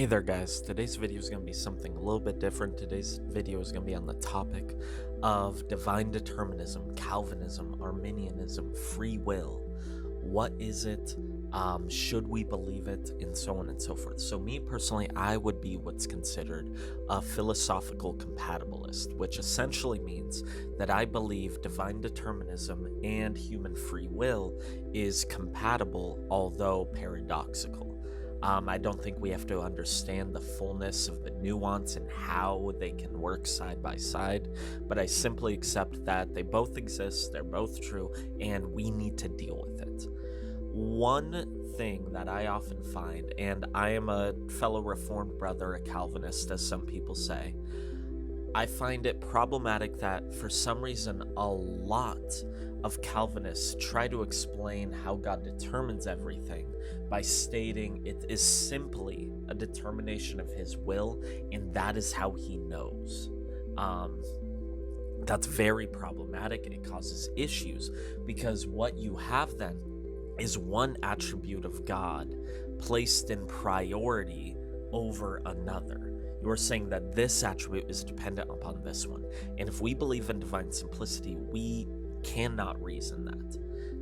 Hey there guys, today's video is going to be something a little bit different. Today's video is going to be on the topic of divine determinism, Calvinism, Arminianism, free will. What is it? Should we believe it? And so on and so forth. So me personally, I would be what's considered a philosophical compatibilist, which essentially means that I believe divine determinism and human free will is compatible, although paradoxical. I don't think we have to understand the fullness of the nuance and how they can work side by side, but I simply accept that they both exist, they're both true, and we need to deal with it. One thing that I often find, and I am a fellow Reformed brother, a Calvinist, as some people say, I find it problematic that for some reason a lot of Calvinists try to explain how God determines everything by stating it is simply a determination of his will and that is how he knows. That's very problematic and it causes issues because what you have then is one attribute of God placed in priority over another. You're saying that this attribute is dependent upon this one. And if we believe in divine simplicity, we cannot reason that.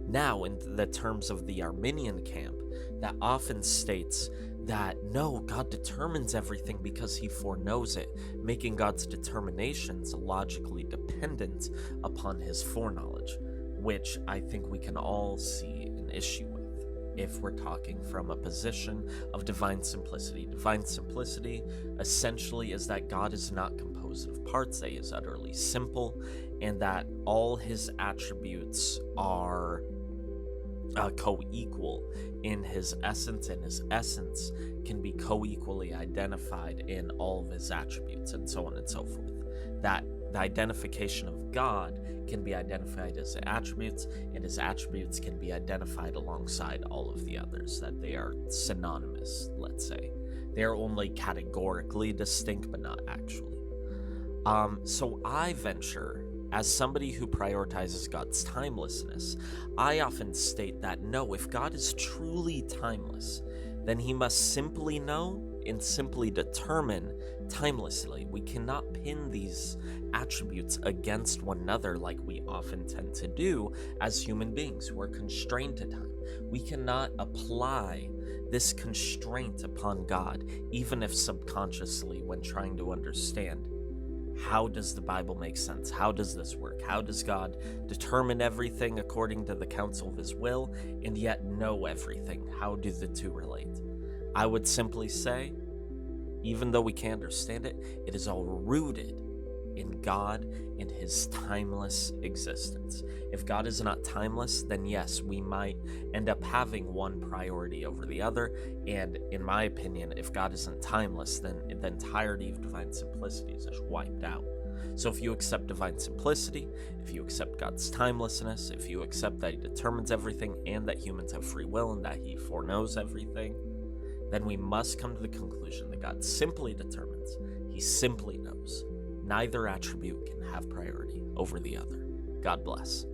Now, in the terms of the Arminian camp, that often states that no, God determines everything because he foreknows it, making God's determinations logically dependent upon his foreknowledge, which I think we can all see an issue with if we're talking from a position of divine simplicity. Divine simplicity essentially is that God is not composed of parts, that he is utterly simple, and that all his attributes are co-equal in his essence, and his essence can be co-equally identified in all of his attributes, and so on and so forth. That the identification of God can be identified as attributes, and his attributes can be identified alongside all of the others, that they are synonymous, let's say. They are only categorically distinct, but not actually. So I venture, as somebody who prioritizes God's timelessness, I often state that no, if God is truly timeless, then he must simply know and simply determine timelessly. We cannot pin these attributes against one another like we often tend to do as human beings who are constrained to time. We cannot apply this constraint upon God, even if subconsciously, when trying to understand how does the Bible make sense? How does this work? How does God determine everything according to the counsel of his will and yet know everything? How do the two relate? I would simply say, even though we can't understand it, it is all rooted in God and his timeless existence. If God is not timeless, then yes, we might end up having one priority over the other. And in my opinion, if God isn't timeless, then the entirety of divine simplicity is just wiped out. So if you accept divine simplicity, if you accept God's timelessness, if you accept that he determines everything and that humans have free will and that he foreknows everything, then we must come to the conclusion that God simply determines, he simply knows. Neither attribute can have priority over the other. God bless.